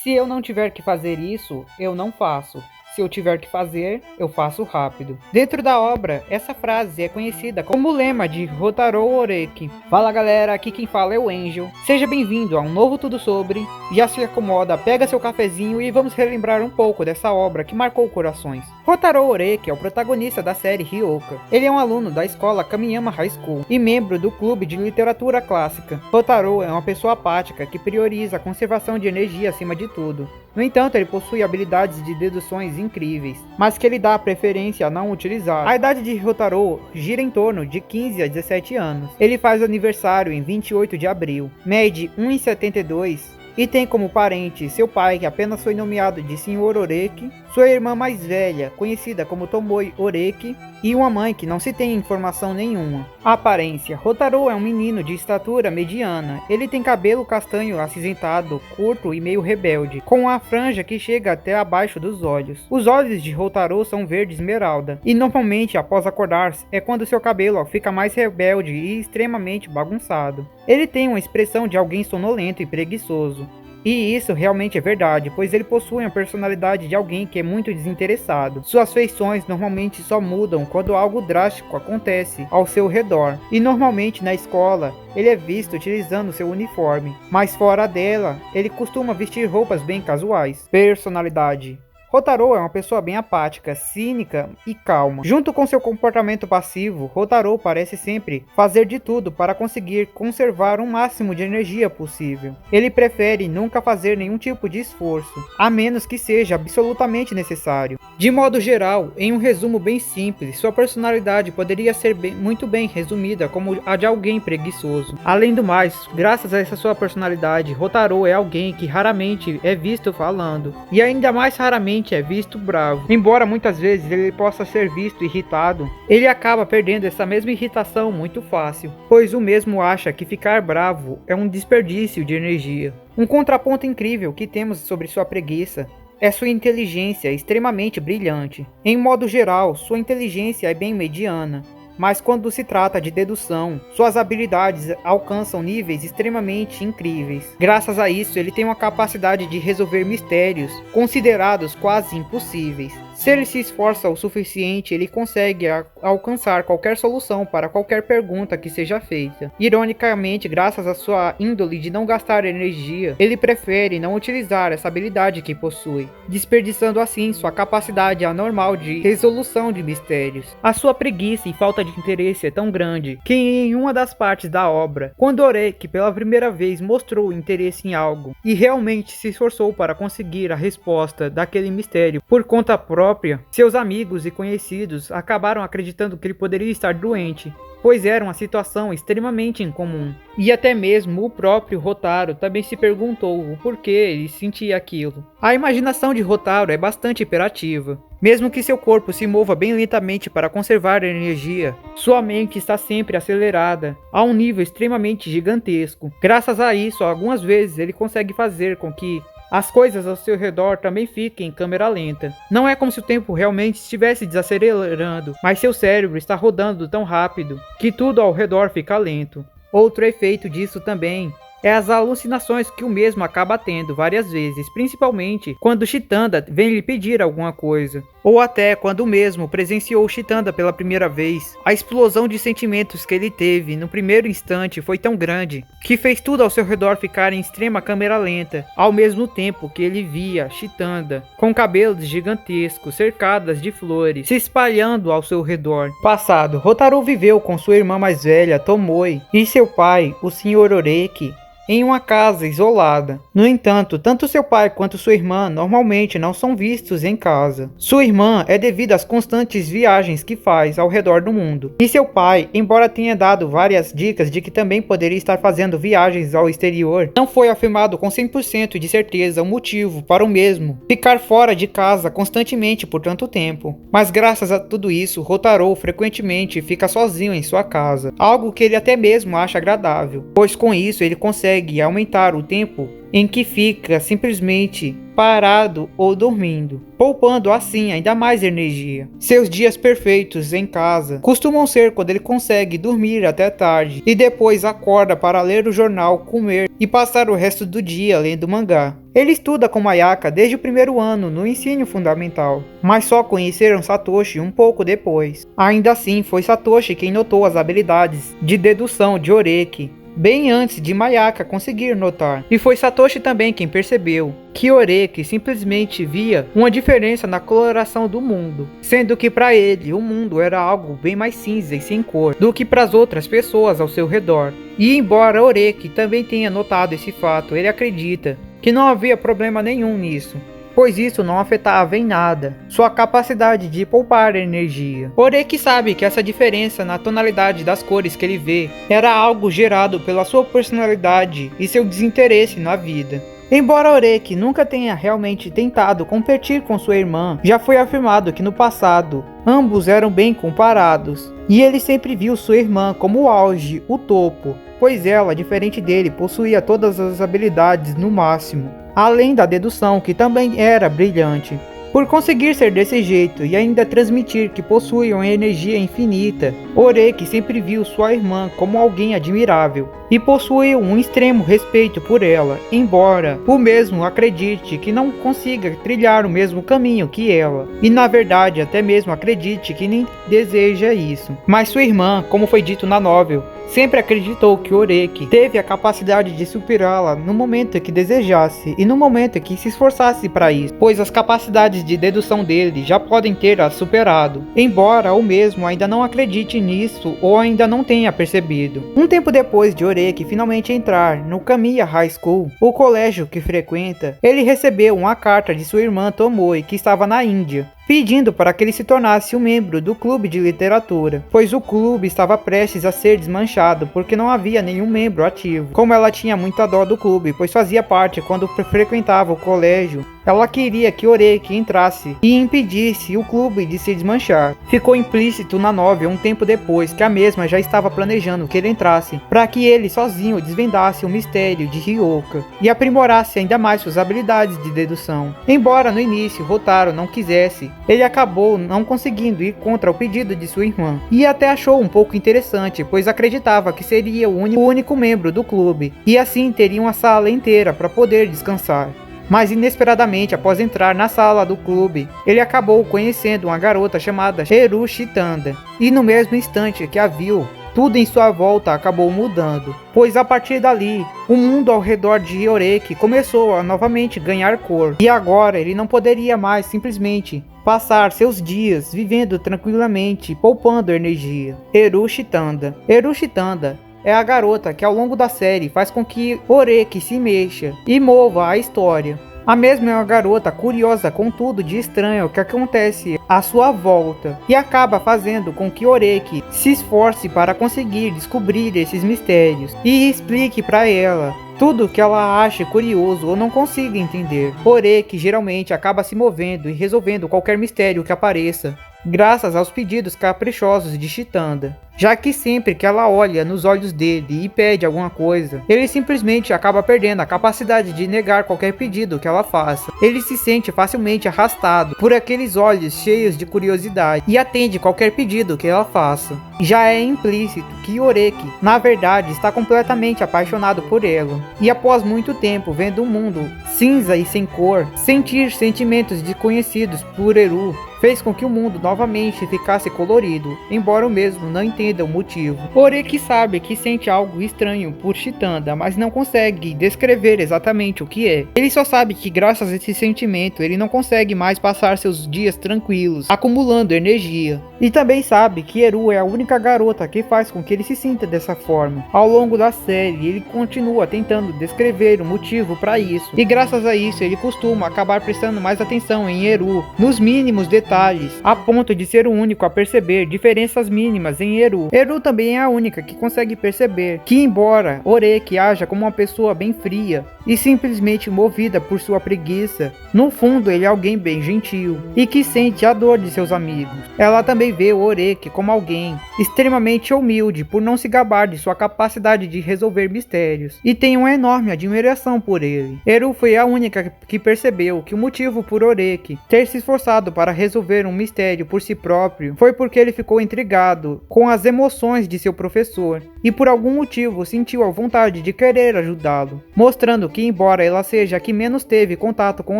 Se eu não tiver que fazer isso, eu não faço. Se eu tiver que fazer, eu faço rápido. Dentro da obra, essa frase é conhecida como o lema de Hotaru Oreki. Fala galera, aqui quem fala é o Angel. Seja bem-vindo a um novo Tudo Sobre. Já se acomoda, pega seu cafezinho e vamos relembrar um pouco dessa obra que marcou corações. Hotaru Oreki é o protagonista da série Ryoka. Ele é um aluno da escola Kamiyama High School e membro do clube de literatura clássica. Hotaru é uma pessoa apática que prioriza a conservação de energia acima de tudo. No entanto, ele possui habilidades de deduções incríveis, mas que ele dá preferência a não utilizar. A idade de Hotaru gira em torno de 15 a 17 anos. Ele faz aniversário em 28 de abril, mede 1,72 e tem como parente seu pai, que apenas foi nomeado de Sr. Oreki, sua irmã mais velha, conhecida como Tomoe Oreki, e uma mãe que não se tem informação nenhuma. A aparência: Hotaru é um menino de estatura mediana. Ele tem cabelo castanho acinzentado, curto e meio rebelde, com uma franja que chega até abaixo dos olhos. Os olhos de Hotaru são verde esmeralda, e normalmente após acordar é quando seu cabelo fica mais rebelde e extremamente bagunçado. Ele tem uma expressão de alguém sonolento e preguiçoso. E isso realmente é verdade, pois ele possui a personalidade de alguém que é muito desinteressado. Suas feições normalmente só mudam quando algo drástico acontece ao seu redor. E normalmente na escola, ele é visto utilizando seu uniforme, mas fora dela, ele costuma vestir roupas bem casuais. Personalidade: Hotaru é uma pessoa bem apática, cínica e calma. Junto com seu comportamento passivo, Hotaru parece sempre fazer de tudo para conseguir conservar o máximo de energia possível. Ele prefere nunca fazer nenhum tipo de esforço, a menos que seja absolutamente necessário. De modo geral, em um resumo bem simples, sua personalidade poderia ser muito bem resumida como a de alguém preguiçoso. Além do mais, graças a essa sua personalidade, Hotaru é alguém que raramente é visto falando, e ainda mais raramente é visto bravo. Embora muitas vezes ele possa ser visto irritado, ele acaba perdendo essa mesma irritação muito fácil, pois o mesmo acha que ficar bravo é um desperdício de energia. Um contraponto incrível que temos sobre sua preguiça é sua inteligência extremamente brilhante. Em modo geral, sua inteligência é bem mediana, mas quando se trata de dedução, suas habilidades alcançam níveis extremamente incríveis. Graças a isso, ele tem uma capacidade de resolver mistérios considerados quase impossíveis. Se ele se esforça o suficiente, ele consegue alcançar qualquer solução para qualquer pergunta que seja feita. Ironicamente, graças à sua índole de não gastar energia, ele prefere não utilizar essa habilidade que possui, desperdiçando assim sua capacidade anormal de resolução de mistérios. A sua preguiça e falta de interesse é tão grande que em uma das partes da obra, quando Oreki pela primeira vez mostrou interesse em algo e realmente se esforçou para conseguir a resposta daquele mistério por conta própria, seus amigos e conhecidos acabaram acreditando que ele poderia estar doente, pois era uma situação extremamente incomum. E até mesmo o próprio Hotaru também se perguntou o porquê ele sentia aquilo. A imaginação de Hotaru é bastante hiperativa. Mesmo que seu corpo se mova bem lentamente para conservar a energia, sua mente está sempre acelerada, a um nível extremamente gigantesco. Graças a isso, algumas vezes ele consegue fazer com que as coisas ao seu redor também fiquem em câmera lenta. Não é como se o tempo realmente estivesse desacelerando, mas seu cérebro está rodando tão rápido que tudo ao redor fica lento. Outro efeito disso também é as alucinações que o mesmo acaba tendo várias vezes, principalmente quando Chitanda vem lhe pedir alguma coisa, ou até quando o mesmo presenciou Chitanda pela primeira vez. A explosão de sentimentos que ele teve no primeiro instante foi tão grande que fez tudo ao seu redor ficar em extrema câmera lenta, ao mesmo tempo que ele via Chitanda com cabelos gigantescos cercadas de flores se espalhando ao seu redor. Passado, Hotaru viveu com sua irmã mais velha, Tomoe, e seu pai, o Sr. Oreki, em uma casa isolada. No entanto, tanto seu pai quanto sua irmã normalmente não são vistos em casa. Sua irmã é devido às constantes viagens que faz ao redor do mundo. E seu pai, embora tenha dado várias dicas de que também poderia estar fazendo viagens ao exterior, não foi afirmado com 100% de certeza o motivo para o mesmo ficar fora de casa constantemente por tanto tempo. Mas graças a tudo isso, Hotaru frequentemente fica sozinho em sua casa, algo que ele até mesmo acha agradável, pois com isso ele consegue consegue aumentar o tempo em que fica simplesmente parado ou dormindo, poupando assim ainda mais energia. Seus dias perfeitos em casa costumam ser quando ele consegue dormir até tarde e depois acorda para ler o jornal, comer e passar o resto do dia lendo mangá. Ele estuda com Mayaka desde o primeiro ano no ensino fundamental, mas só conheceram Satoshi um pouco depois. Ainda assim, foi Satoshi quem notou as habilidades de dedução de Oreki bem antes de Mayaka conseguir notar. E foi Satoshi também quem percebeu que Oreki simplesmente via uma diferença na coloração do mundo, sendo que para ele o mundo era algo bem mais cinza e sem cor do que para as outras pessoas ao seu redor. E embora Oreki também tenha notado esse fato, ele acredita que não havia problema nenhum nisso, pois isso não afetava em nada sua capacidade de poupar energia. Oreki sabe que essa diferença na tonalidade das cores que ele vê era algo gerado pela sua personalidade e seu desinteresse na vida. Embora Oreki nunca tenha realmente tentado competir com sua irmã, já foi afirmado que no passado ambos eram bem comparados, e ele sempre viu sua irmã como o auge, o topo, pois ela, diferente dele, possuía todas as habilidades no máximo, além da dedução, que também era brilhante. Por conseguir ser desse jeito e ainda transmitir que possui uma energia infinita, Oreki sempre viu sua irmã como alguém admirável e possui um extremo respeito por ela, embora o mesmo acredite que não consiga trilhar o mesmo caminho que ela, e na verdade até mesmo acredite que nem deseja isso. Mas sua irmã, como foi dito na novel, sempre acreditou que Oreki teve a capacidade de superá-la no momento em que desejasse e no momento em que se esforçasse para isso, pois as capacidades de dedução dele já podem ter a superado, embora o mesmo ainda não acredite nisso ou ainda não tenha percebido. Um tempo depois de Oreki finalmente entrar no Kamiya High School, o colégio que frequenta, ele recebeu uma carta de sua irmã Tomoe, que estava na Índia, pedindo para que ele se tornasse um membro do clube de literatura, pois o clube estava prestes a ser desmanchado porque não havia nenhum membro ativo. Como ela tinha muita dó do clube, pois fazia parte quando frequentava o colégio, ela queria que Oreki entrasse e impedisse o clube de se desmanchar. Ficou implícito na novel um tempo depois que a mesma já estava planejando que ele entrasse, para que ele sozinho desvendasse o mistério de Ryoka e aprimorasse ainda mais suas habilidades de dedução. Embora no início Rotaro não quisesse, ele acabou não conseguindo ir contra o pedido de sua irmã, e até achou um pouco interessante, pois acreditava que seria o único membro do clube, e assim teria uma sala inteira para poder descansar. Mas inesperadamente, após entrar na sala do clube, ele acabou conhecendo uma garota chamada Eru Shitanda, e no mesmo instante que a viu, tudo em sua volta acabou mudando, pois a partir dali, o mundo ao redor de Oreki começou a novamente ganhar cor, e agora ele não poderia mais simplesmente passar seus dias vivendo tranquilamente, poupando energia. Eru Shitanda. Eru Shitanda é a garota que ao longo da série faz com que Oreki se mexa e mova a história. A mesma é uma garota curiosa com tudo de estranho que acontece à sua volta e acaba fazendo com que Oreki se esforce para conseguir descobrir esses mistérios e explique para ela tudo que ela acha curioso ou não consiga entender. Oreki geralmente acaba se movendo e resolvendo qualquer mistério que apareça, graças aos pedidos caprichosos de Shitanda, já que sempre que ela olha nos olhos dele e pede alguma coisa, ele simplesmente acaba perdendo a capacidade de negar qualquer pedido que ela faça. Ele se sente facilmente arrastado por aqueles olhos cheios de curiosidade e atende qualquer pedido que ela faça. Já é implícito que Oreki, na verdade, está completamente apaixonado por ela, e após muito tempo vendo um mundo cinza e sem cor, sentir sentimentos desconhecidos por Eru fez com que o mundo novamente ficasse colorido, embora o mesmo não entenda o motivo. Oreki sabe que sente algo estranho por Shitanda, mas não consegue descrever exatamente o que é. Ele só sabe que graças a esse sentimento ele não consegue mais passar seus dias tranquilos, acumulando energia. E também sabe que Eru é a única garota que faz com que ele se sinta dessa forma. Ao longo da série, ele continua tentando descrever o motivo para isso, e graças a isso ele costuma acabar prestando mais atenção em Eru, nos mínimos detalhes, a ponto de ser o único a perceber diferenças mínimas em Eru. Eru também é a única que consegue perceber que, embora Oreki haja como uma pessoa bem fria e simplesmente movida por sua preguiça. No fundo, ele é alguém bem gentil e que sente a dor de seus amigos. Ela também vê o Oreki como alguém extremamente humilde por não se gabar de sua capacidade de resolver mistérios e tem uma enorme admiração por ele. Eru foi a única que percebeu que o motivo por Oreki ter se esforçado para resolver um mistério por si próprio foi porque ele ficou intrigado com as emoções de seu professor e por algum motivo sentiu a vontade de querer ajudá-lo, mostrando que embora ela seja a que menos teve contato com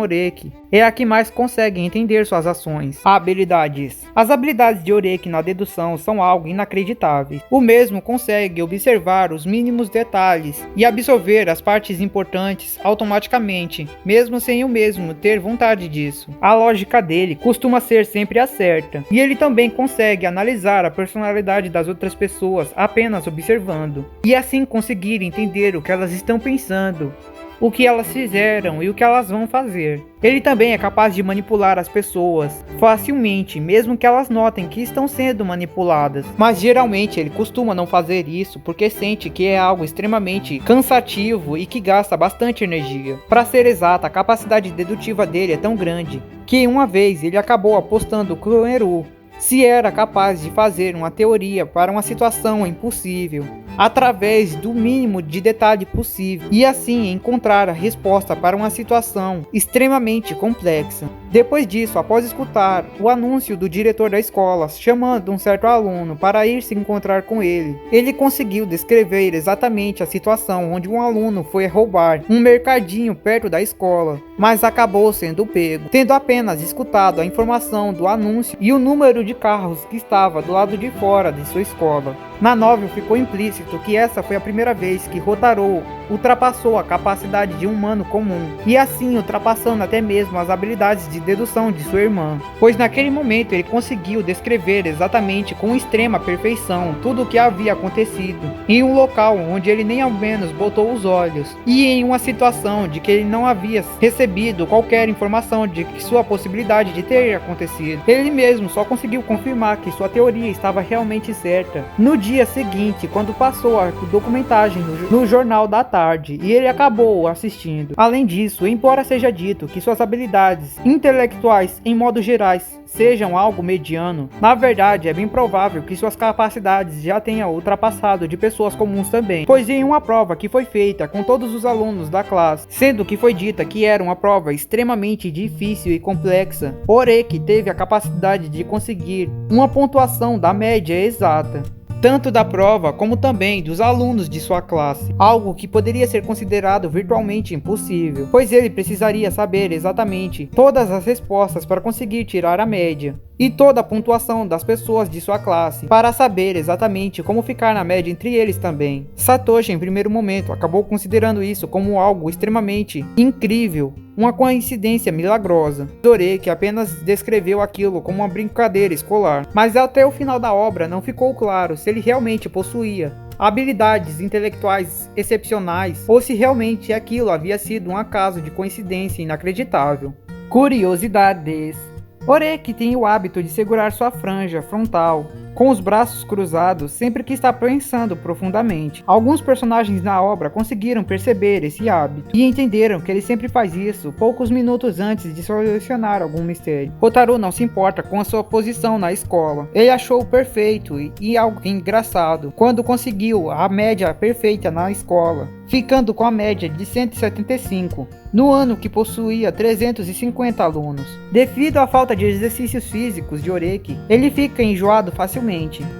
Oreki, é a que mais consegue entender suas ações. Habilidades. As habilidades de Oreki na dedução são algo inacreditáveis. O mesmo consegue observar os mínimos detalhes e absorver as partes importantes automaticamente, mesmo sem o mesmo ter vontade disso. A lógica dele costuma ser sempre a certa, e ele também consegue analisar a personalidade das outras pessoas apenas observando, e assim conseguir entender o que elas estão pensando, o que elas fizeram e o que elas vão fazer. Ele também é capaz de manipular as pessoas facilmente, mesmo que elas notem que estão sendo manipuladas. Mas geralmente ele costuma não fazer isso porque sente que é algo extremamente cansativo e que gasta bastante energia. Para ser exata, a capacidade dedutiva dele é tão grande que uma vez ele acabou apostando com Eru se era capaz de fazer uma teoria para uma situação impossível, através do mínimo de detalhe possível, e assim encontrar a resposta para uma situação extremamente complexa. Depois disso, após escutar o anúncio do diretor da escola chamando um certo aluno para ir se encontrar com ele, ele conseguiu descrever exatamente a situação onde um aluno foi roubar um mercadinho perto da escola, mas acabou sendo pego, tendo apenas escutado a informação do anúncio e o número de carros que estava do lado de fora de sua escola. Na novel ficou implícito que essa foi a primeira vez que Hotaru ultrapassou a capacidade de um humano comum, e assim ultrapassando até mesmo as habilidades de dedução de sua irmã, pois naquele momento ele conseguiu descrever exatamente com extrema perfeição tudo o que havia acontecido, em um local onde ele nem ao menos botou os olhos, e em uma situação de que ele não havia recebido qualquer informação de que sua possibilidade de ter acontecido. Ele mesmo só conseguiu confirmar que sua teoria estava realmente certa no dia seguinte, quando passou a documentagem no Jornal da Tarde, e ele acabou assistindo. Além disso, embora seja dito que suas habilidades intelectuais em modo gerais sejam algo mediano, na verdade é bem provável que suas capacidades já tenham ultrapassado de pessoas comuns também, pois em uma prova que foi feita com todos os alunos da classe, sendo que foi dita que era uma prova extremamente difícil e complexa, Oreki teve a capacidade de conseguir uma pontuação da média exata, tanto da prova como também dos alunos de sua classe, algo que poderia ser considerado virtualmente impossível, pois ele precisaria saber exatamente todas as respostas para conseguir tirar a média, e toda a pontuação das pessoas de sua classe, para saber exatamente como ficar na média entre eles também. Satoshi, em primeiro momento, acabou considerando isso como algo extremamente incrível, uma coincidência milagrosa. Oreki apenas descreveu aquilo como uma brincadeira escolar, mas até o final da obra não ficou claro se ele realmente possuía habilidades intelectuais excepcionais ou se realmente aquilo havia sido um acaso de coincidência inacreditável. Curiosidades. Oreki tem o hábito de segurar sua franja frontal com os braços cruzados sempre que está pensando profundamente. Alguns personagens na obra conseguiram perceber esse hábito e entenderam que ele sempre faz isso poucos minutos antes de solucionar algum mistério. Hotaru não se importa com a sua posição na escola. Ele achou perfeito e algo engraçado quando conseguiu a média perfeita na escola, ficando com a média de 175, no ano que possuía 350 alunos. Devido à falta de exercícios físicos de Oreki, ele fica enjoado facilmente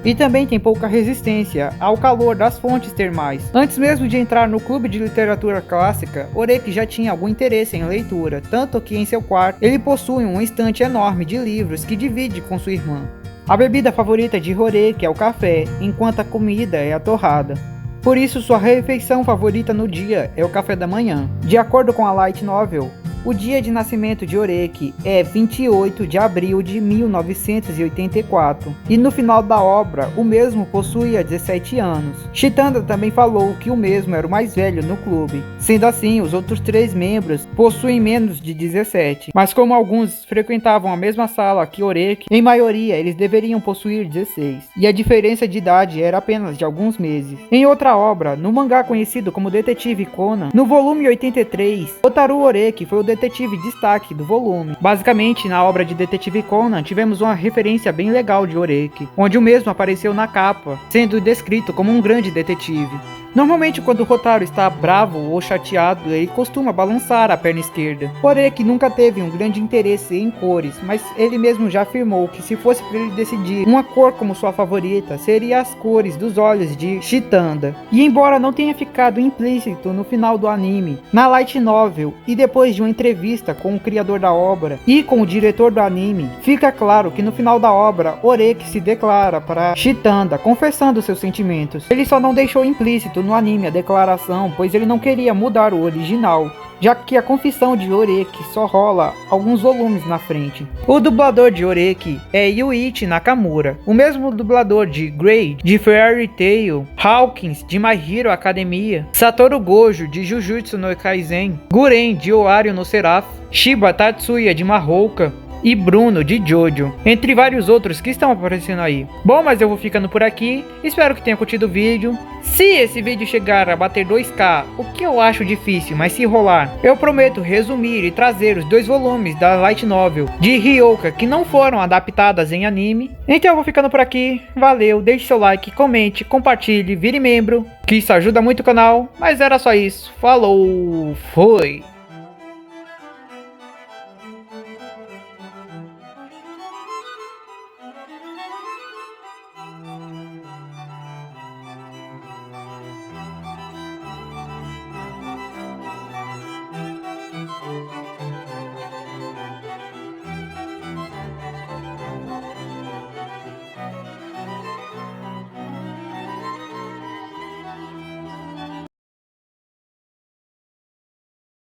e também tem pouca resistência ao calor das fontes termais. Antes mesmo de entrar no clube de literatura clássica, Oreki já tinha algum interesse em leitura, tanto que em seu quarto ele possui um estante enorme de livros que divide com sua irmã. A bebida favorita de Oreki é o café, enquanto a comida é a torrada. Por isso, sua refeição favorita no dia é o café da manhã. De acordo com a light novel, O dia de nascimento de Oreki é 28 de abril de 1984, e no final da obra o mesmo possuía 17 anos. Chitanda também falou que o mesmo era o mais velho no clube. Sendo assim, os outros 3 membros possuem menos de 17, mas como alguns frequentavam a mesma sala que Oreki, em maioria eles deveriam possuir 16, e a diferença de idade era apenas de alguns meses. Em outra obra, no mangá conhecido como Detetive Conan, no volume 83, Hotaru Oreki foi o detetive destaque do volume. Basicamente, na obra de Detetive Conan, tivemos uma referência bem legal de Oreki, onde o mesmo apareceu na capa, sendo descrito como um grande detetive. Normalmente, quando o Hotaru está bravo ou chateado, ele costuma balançar a perna esquerda. Oreki nunca teve um grande interesse em cores, mas ele mesmo já afirmou que se fosse para ele decidir uma cor como sua favorita, seria as cores dos olhos de Chitanda. E embora não tenha ficado implícito no final do anime, na light novel e depois de uma entrevista com o criador da obra e com o diretor do anime, fica claro que no final da obra, Oreki se declara para Chitanda, confessando seus sentimentos. Ele só não deixou implícito no anime a declaração, pois ele não queria mudar o original, já que a confissão de Oreki só rola alguns volumes na frente. O dublador de Oreki é Yuichi Nakamura, o mesmo dublador de Grey, de Fairy Tail, Hawkins, de My Hero Academia, Satoru Gojo, de Jujutsu no Kaisen, Guren, de Oario no Seraph, Shiba Tatsuya, de Mahoka, e Bruno de Jojo, entre vários outros que estão aparecendo aí. Bom, mas eu vou ficando por aqui, espero que tenha curtido o vídeo. Se esse vídeo chegar a bater 2k, o que eu acho difícil, mas se rolar, eu prometo resumir e trazer os 2 volumes da light novel de Ryoka que não foram adaptadas em anime. Então eu vou ficando por aqui, valeu, deixe seu like, comente, compartilhe, vire membro, que isso ajuda muito o canal, mas era só isso, falou, foi!